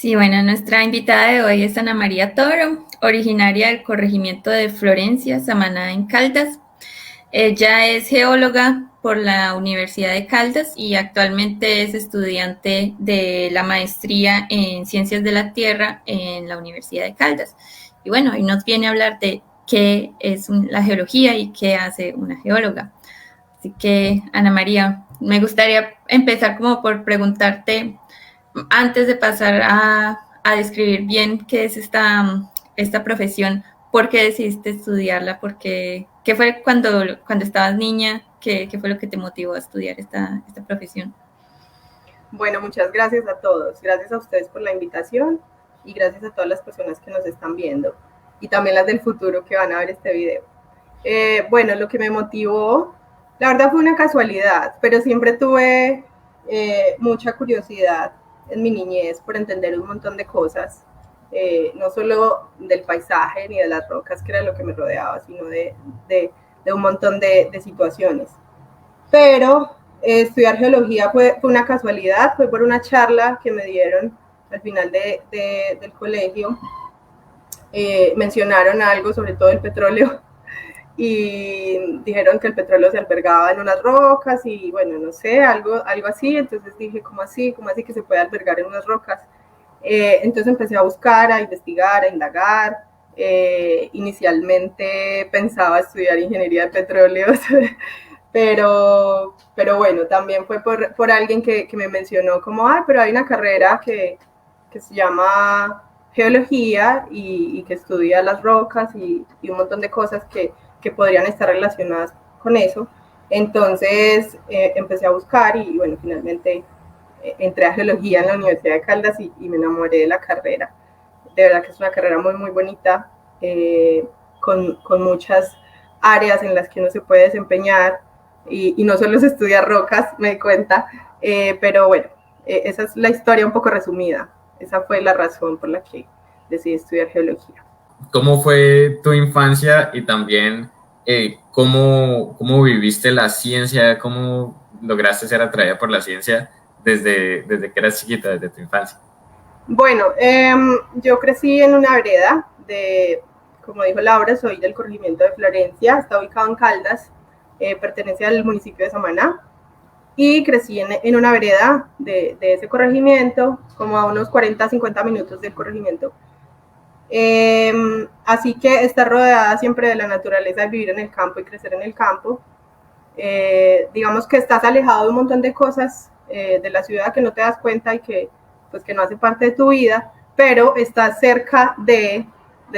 Sí, bueno, nuestra invitada de hoy es Ana María Toro, originaria del corregimiento de Florencia, Samaná, en Caldas. Ella es geóloga por la Universidad de Caldas y actualmente es estudiante de la maestría en Ciencias de la Tierra en la Universidad de Caldas. Y bueno, hoy nos viene a hablar de qué es la geología y qué hace una geóloga. Así que, Ana María, me gustaría empezar como por preguntarte antes de pasar a describir bien qué es esta profesión, ¿por qué decidiste estudiarla? ¿Qué fue cuando estabas niña? ¿Qué fue lo que te motivó a estudiar esta profesión? Bueno, muchas gracias a todos. Gracias a ustedes por la invitación y gracias a todas las personas que nos están viendo y también las del futuro que van a ver este video. Bueno, lo que me motivó, la verdad fue una casualidad, pero siempre tuve mucha curiosidad en mi niñez por entender un montón de cosas, no solo del paisaje ni de las rocas, que era lo que me rodeaba, sino de un montón de situaciones. Pero estudiar geología fue una casualidad, fue por una charla que me dieron al final del colegio. Mencionaron algo sobre todo el petróleo y dijeron que el petróleo se albergaba en unas rocas y bueno, no sé, algo así. Entonces dije, ¿cómo así? ¿Cómo así que se puede albergar en unas rocas? Entonces empecé a buscar, a investigar, a indagar. Inicialmente pensaba estudiar ingeniería de petróleos, pero bueno, también fue por alguien que me mencionó como, ay, pero hay una carrera que se llama geología y que estudia las rocas y un montón de cosas que podrían estar relacionadas con eso. Entonces empecé a buscar y bueno, finalmente entré a geología en la Universidad de Caldas y me enamoré de la carrera. De verdad que es una carrera muy, muy bonita, con muchas áreas en las que uno se puede desempeñar y no solo se estudia rocas, me di cuenta, pero bueno, esa es la historia un poco resumida. Esa fue la razón por la que decidí estudiar geología. ¿Cómo fue tu infancia y también cómo viviste la ciencia? ¿Cómo lograste ser atraída por la ciencia desde que eras chiquita, desde tu infancia? Bueno, yo crecí en una vereda como dijo Laura, soy del corregimiento de Florencia, está ubicado en Caldas, pertenece al municipio de Samaná, y crecí en una vereda de ese corregimiento, como a unos 40, 50 minutos del corregimiento. Así que está rodeada siempre de la naturaleza, de vivir en el campo y crecer en el campo. Digamos que estás alejado de un montón de cosas de la ciudad que no te das cuenta y pues, que no hace parte de tu vida, pero estás cerca de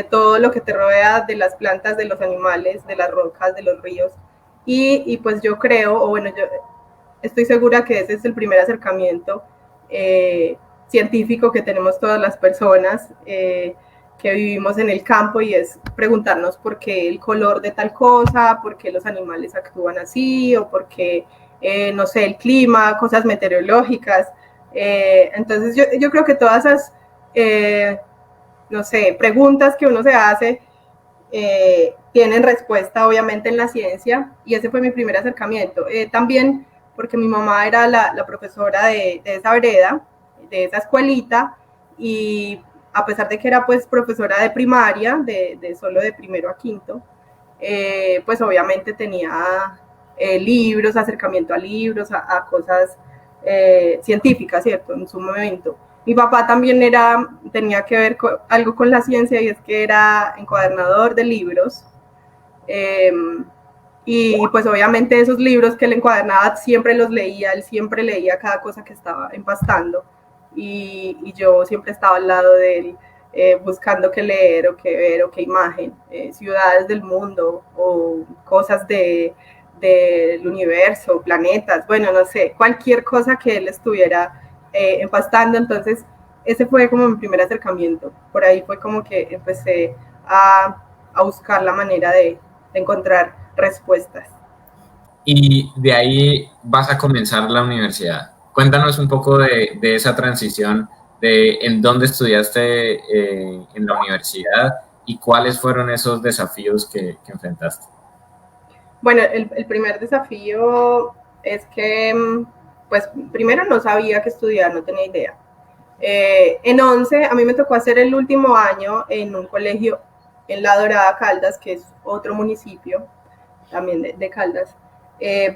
todo lo que te rodea, de las plantas, de los animales, de las rocas, de los ríos. Y pues yo creo, o bueno, yo estoy segura que ese es el primer acercamiento científico que tenemos todas las personas que vivimos en el campo, y es preguntarnos por qué el color de tal cosa, por qué los animales actúan así, o por qué, no sé, el clima, cosas meteorológicas. Entonces yo creo que todas esas, no sé, preguntas que uno se hace tienen respuesta obviamente en la ciencia, y ese fue mi primer acercamiento. También porque mi mamá era la profesora de esa vereda, de esa escuelita, y a pesar de que era pues profesora de primaria, solo de primero a quinto, pues obviamente tenía libros, acercamiento a libros, a cosas científicas, ¿cierto? En su momento. Mi papá también tenía que ver algo con la ciencia, y es que era encuadernador de libros. Eh, y pues obviamente esos libros que él encuadernaba siempre los leía, él siempre leía cada cosa que estaba empastando, y yo siempre estaba al lado de él, buscando qué leer o qué ver o qué imagen, ciudades del mundo o cosas del universo, planetas, bueno, no sé, cualquier cosa que él estuviera empastando. Entonces ese fue como mi primer acercamiento, por ahí fue como que empecé a buscar la manera de encontrar respuestas. Y de ahí vas a comenzar la universidad. Cuéntanos un poco de esa transición, de en dónde estudiaste en la universidad y cuáles fueron esos desafíos que enfrentaste. Bueno, el primer desafío es que, pues, primero no sabía qué estudiar, no tenía idea. En 11 a mí me tocó hacer el último año en un colegio en La Dorada, Caldas, que es otro municipio también de Caldas.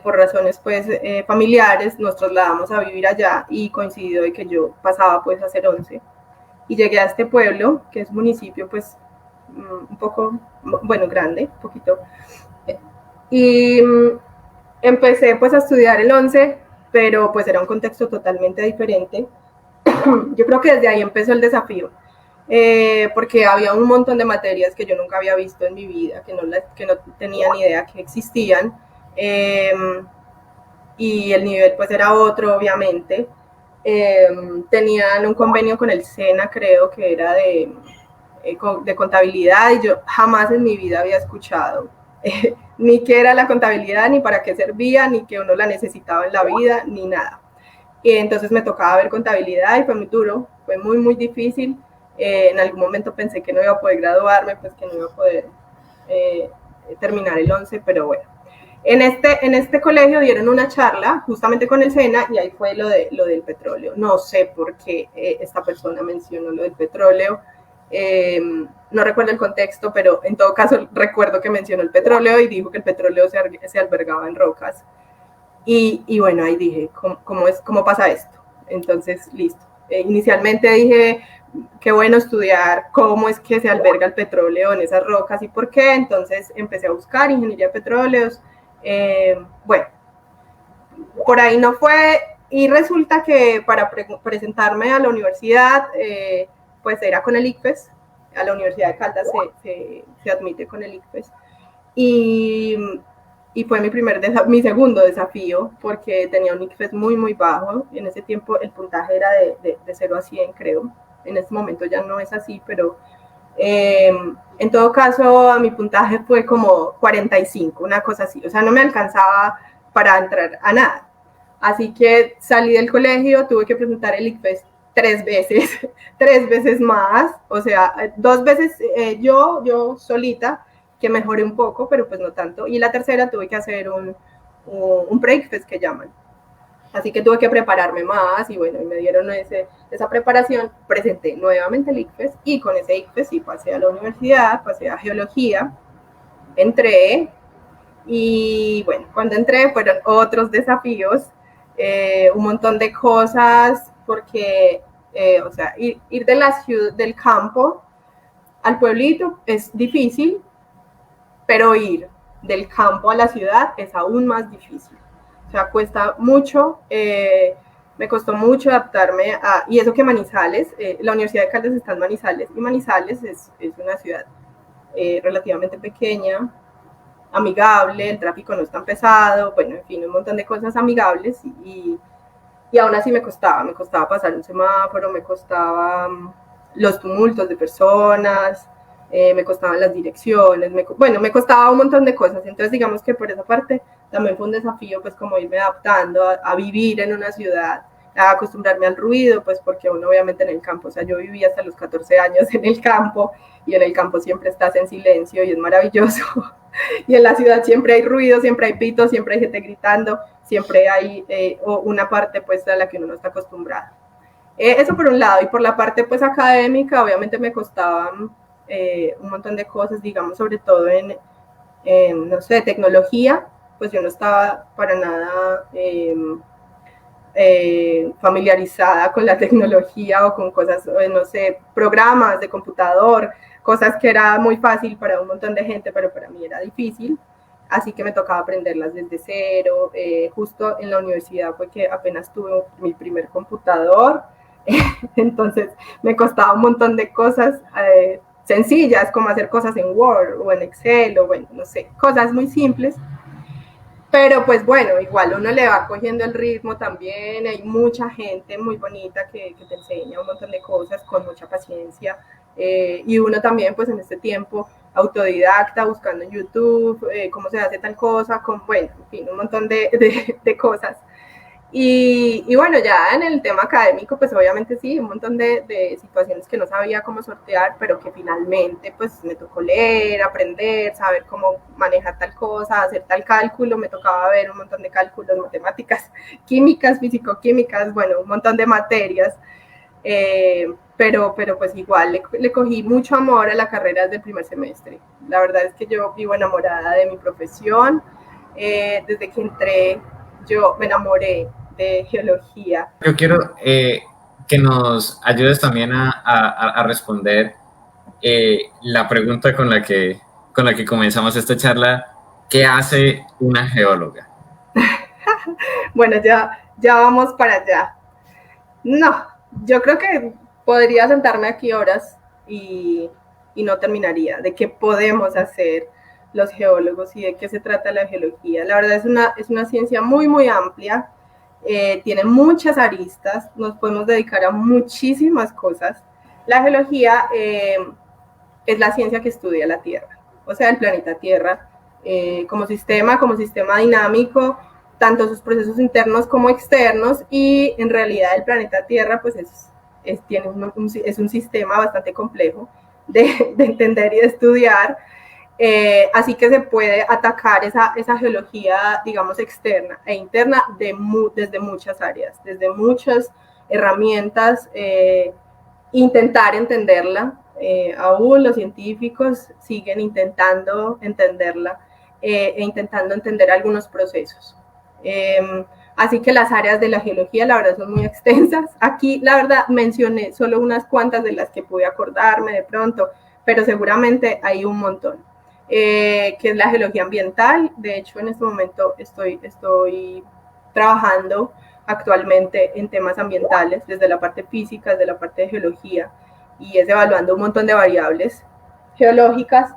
Por razones pues familiares nos trasladamos a vivir allá y coincidió de que yo pasaba pues a hacer 11 y llegué a este pueblo que es municipio pues un poco, bueno, grande, un poquito, y empecé pues a estudiar el 11, pero pues era un contexto totalmente diferente. Yo creo que desde ahí empezó el desafío, porque había un montón de materias que yo nunca había visto en mi vida, que no tenía ni idea que existían, y el nivel pues era otro, obviamente. Tenían un convenio con el SENA, creo que era de contabilidad, y yo jamás en mi vida había escuchado ni qué era la contabilidad, ni para qué servía, ni que uno la necesitaba en la vida, ni nada. Y entonces me tocaba ver contabilidad y fue muy duro, fue muy, muy difícil. En algún momento pensé que no iba a poder graduarme, pues que no iba a poder terminar el 11, pero bueno. En este colegio dieron una charla justamente con el SENA y ahí fue lo del petróleo. No sé por qué esta persona mencionó lo del petróleo. No recuerdo el contexto, pero en todo caso recuerdo que mencionó el petróleo y dijo que el petróleo se albergaba en rocas. Y bueno, ahí dije, ¿cómo pasa esto? Entonces, listo. Inicialmente dije, qué bueno estudiar cómo es que se alberga el petróleo en esas rocas y por qué. Entonces empecé a buscar ingeniería de petróleos. Bueno, por ahí no fue. Y resulta que para presentarme a la universidad, pues era con el ICFES. A la Universidad de Caldas se admite con el ICFES. Y fue mi segundo desafío, porque tenía un ICFES muy, muy bajo. En ese tiempo el puntaje era de 0 a 100, creo. En este momento ya no es así, pero en todo caso mi puntaje fue como 45, una cosa así. O sea, no me alcanzaba para entrar a nada. Así que salí del colegio, tuve que presentar el ICFES 3 veces, 3 veces más. O sea, 2 veces yo solita, que mejoré un poco, pero pues no tanto. Y la tercera tuve que hacer un pre-ICFES que llaman. Así que tuve que prepararme más y bueno, y me dieron esa preparación, presenté nuevamente el ICFES y con ese ICFES sí pasé a la universidad, pasé a geología, entré y bueno, cuando entré fueron otros desafíos, un montón de cosas, porque, o sea, ir de la ciudad, del campo al pueblito es difícil, pero ir del campo a la ciudad es aún más difícil. O sea, cuesta mucho, me costó mucho adaptarme a, y eso que Manizales, la Universidad de Caldas está en Manizales, y Manizales es una ciudad relativamente pequeña, amigable, el tráfico no es tan pesado, bueno, en fin, un montón de cosas amigables, y aún así me costaba pasar un semáforo, me costaban los tumultos de personas, me costaban las direcciones, me costaba un montón de cosas. Entonces digamos que por esa parte también fue un desafío, pues como irme adaptando a vivir en una ciudad, a acostumbrarme al ruido, pues porque uno obviamente en el campo, o sea, yo viví hasta los 14 años en el campo, y en el campo siempre estás en silencio y es maravilloso, y en la ciudad siempre hay ruido, siempre hay pitos, siempre hay gente gritando, siempre hay una parte pues a la que uno no está acostumbrado. Eso por un lado, y por la parte pues académica, obviamente me costaban un montón de cosas, digamos, sobre todo no sé, tecnología, pues yo no estaba para nada familiarizada con la tecnología o con cosas, no sé, programas de computador, cosas que era muy fácil para un montón de gente, pero para mí era difícil, así que me tocaba aprenderlas desde cero. Justo en la universidad fue que apenas tuve mi primer computador, entonces me costaba un montón de cosas sencillas, como hacer cosas en Word o en Excel, o bueno, no sé, cosas muy simples. Pero pues bueno, igual uno le va cogiendo el ritmo también, hay mucha gente muy bonita que te enseña un montón de cosas con mucha paciencia, y uno también pues en este tiempo autodidacta, buscando en YouTube cómo se hace tal cosa, bueno, en fin, un montón de cosas. Y bueno, ya en el tema académico, pues obviamente sí, un montón de situaciones que no sabía cómo sortear, pero que finalmente pues me tocó leer, aprender, saber cómo manejar tal cosa, hacer tal cálculo, me tocaba ver un montón de cálculos, matemáticas, químicas, físico-químicas, bueno, un montón de materias. pero pues igual le cogí mucho amor a la carrera desde el primer semestre. La verdad es que yo vivo enamorada de mi profesión. Desde que entré yo me enamoré de geología. Yo quiero que nos ayudes también a responder la pregunta con la que comenzamos esta charla. ¿Qué hace una geóloga? Bueno, ya vamos para allá. No, yo creo que podría sentarme aquí horas y no terminaría de qué podemos hacer los geólogos y de qué se trata la geología. La verdad es una ciencia muy, muy amplia, tiene muchas aristas, nos podemos dedicar a muchísimas cosas. La geología es la ciencia que estudia la Tierra, o sea, el planeta Tierra, como sistema dinámico, tanto sus procesos internos como externos, y en realidad el planeta Tierra pues es un sistema bastante complejo de entender y de estudiar, así que se puede atacar esa geología, digamos, externa e interna desde muchas áreas, desde muchas herramientas, intentar entenderla. Aún los científicos siguen intentando entenderla e intentando entender algunos procesos. Así que las áreas de la geología, la verdad, son muy extensas. Aquí, la verdad, mencioné solo unas cuantas de las que pude acordarme de pronto, pero seguramente hay un montón. Que es la geología ambiental. De hecho, en este momento estoy trabajando actualmente en temas ambientales, desde la parte física, desde la parte de geología, y es evaluando un montón de variables geológicas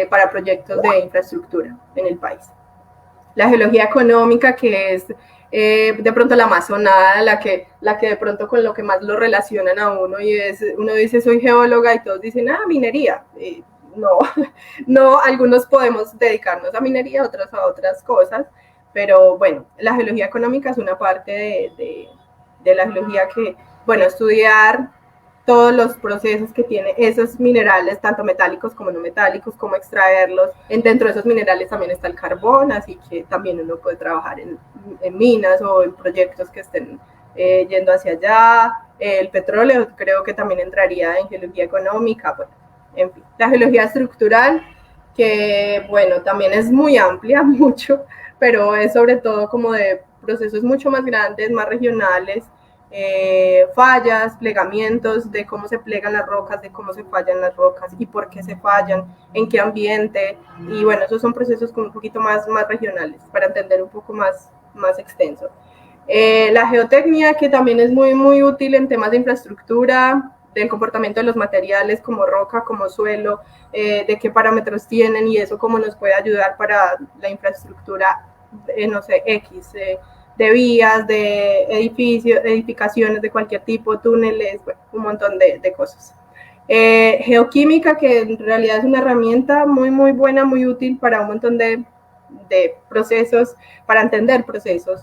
para proyectos de infraestructura en el país. La geología económica, que es de pronto la más sonada, la que de pronto con lo que más lo relacionan a uno, y uno dice soy geóloga y todos dicen minería. No, algunos podemos dedicarnos a minería, otros a otras cosas, pero bueno, la geología económica es una parte de la geología que, bueno, estudiar todos los procesos que tiene esos minerales, tanto metálicos como no metálicos, cómo extraerlos. Dentro de esos minerales también está el carbón, así que también uno puede trabajar en minas o en proyectos que estén yendo hacia allá. El petróleo creo que también entraría en geología económica. Bueno, en fin, la geología estructural, que bueno, también es muy amplia, mucho, pero es sobre todo como de procesos mucho más grandes, más regionales, fallas, plegamientos, de cómo se plegan las rocas, de cómo se fallan las rocas y por qué se fallan, en qué ambiente, y bueno, esos son procesos como un poquito más regionales, para entender un poco más extenso. La geotecnia, que también es muy, muy útil en temas de infraestructura, del comportamiento de los materiales como roca, como suelo, de qué parámetros tienen, y eso cómo nos puede ayudar para la infraestructura, no sé, X, de vías, de edificaciones de cualquier tipo, túneles, bueno, un montón de cosas. Geoquímica, que en realidad es una herramienta muy, muy buena, muy útil para un montón de procesos, para entender procesos.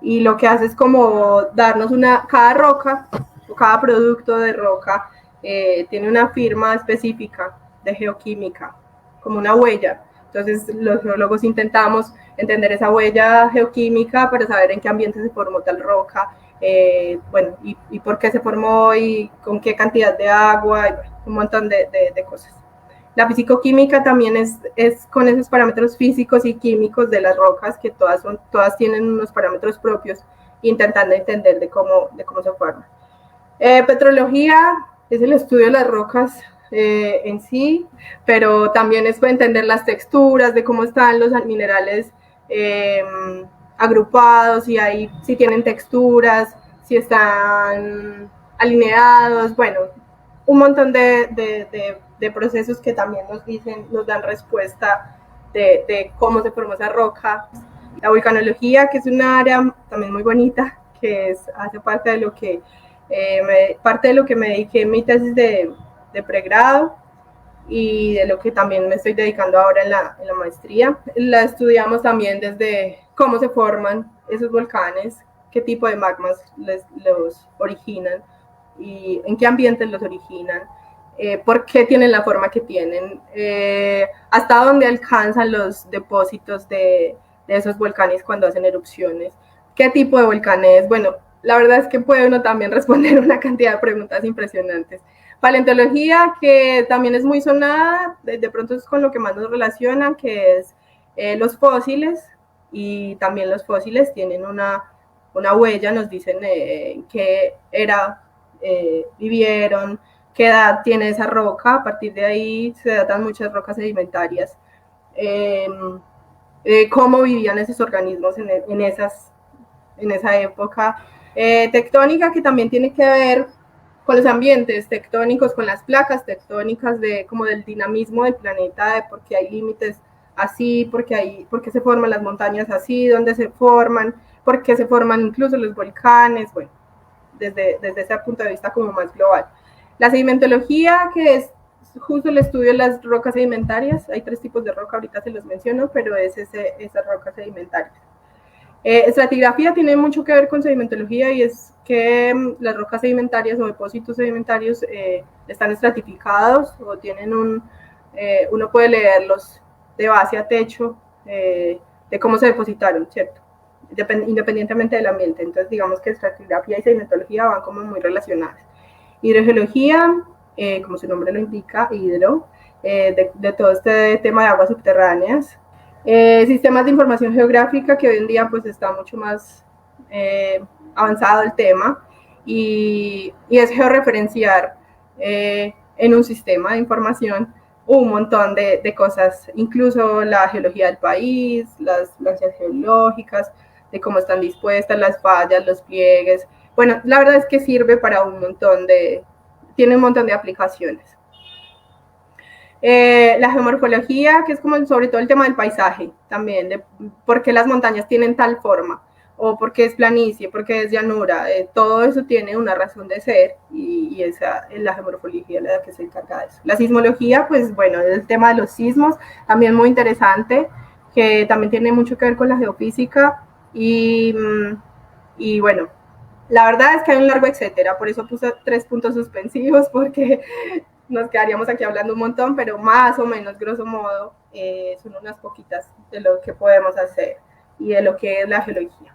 Y lo que hace es como darnos cada roca, o cada producto de roca, tiene una firma específica de geoquímica, como una huella. Entonces los geólogos intentamos entender esa huella geoquímica para saber en qué ambiente se formó tal roca, bueno, y por qué se formó y con qué cantidad de agua, y bueno, un montón de cosas. La fisicoquímica también es con esos parámetros físicos y químicos de las rocas, que todas tienen unos parámetros propios, intentando entender de cómo se forman. Petrología es el estudio de las rocas en sí, pero también es para entender las texturas, de cómo están los minerales agrupados, si tienen texturas, si están alineados, bueno, un montón de procesos que también nos dan respuesta de cómo se formó esa roca. La vulcanología, que es una área también muy bonita, que hace parte de lo que me dediqué en mi tesis de pregrado, y de lo que también me estoy dedicando ahora en la maestría. La estudiamos también desde cómo se forman esos volcanes, qué tipo de magmas los originan y en qué ambientes los originan, por qué tienen la forma que tienen, hasta dónde alcanzan los depósitos de esos volcanes cuando hacen erupciones, qué tipo de volcanes. Bueno, la verdad es que puede uno también responder una cantidad de preguntas impresionantes. Paleontología, que también es muy sonada, de pronto es con lo que más nos relacionan, que es los fósiles, y también los fósiles tienen una huella, nos dicen qué era, vivieron, qué edad tiene esa roca, a partir de ahí se datan muchas rocas sedimentarias, cómo vivían esos organismos en esa época. Tectónica, que también tiene que ver con los ambientes tectónicos, con las placas tectónicas como del dinamismo del planeta, de por qué hay límites así, por qué se forman las montañas así, dónde se forman, por qué se forman incluso los volcanes, bueno, desde ese punto de vista como más global. La sedimentología, que es justo el estudio de las rocas sedimentarias, hay 3 tipos de roca, ahorita se los menciono, pero es esas rocas sedimentarias. Estratigrafía tiene mucho que ver con sedimentología, y es que las rocas sedimentarias o depósitos sedimentarios están estratificados o tienen uno puede leerlos de base a techo, de cómo se depositaron, ¿cierto? Independientemente del ambiente. Entonces digamos que estratigrafía y sedimentología van como muy relacionadas. Hidrogeología, como su nombre lo indica, hidro, de todo este tema de aguas subterráneas. Sistemas de información geográfica, que hoy en día pues está mucho más avanzado el tema, y es georreferenciar en un sistema de información un montón de cosas, incluso la geología del país, las lancias geológicas, de cómo están dispuestas las fallas, los pliegues. Bueno, la verdad es que sirve para tiene un montón de aplicaciones. La geomorfología, que es como sobre todo el tema del paisaje también, de por qué las montañas tienen tal forma, o por qué es planicie, por qué es llanura, todo eso tiene una razón de ser, y esa es la geomorfología la que se encarga de eso. La sismología, pues bueno, el tema de los sismos, también muy interesante, que también tiene mucho que ver con la geofísica, y bueno, la verdad es que hay un largo etcétera, por eso puse 3 puntos suspensivos, porque nos quedaríamos aquí hablando un montón, pero más o menos, grosso modo, son unas poquitas de lo que podemos hacer y de lo que es la geología.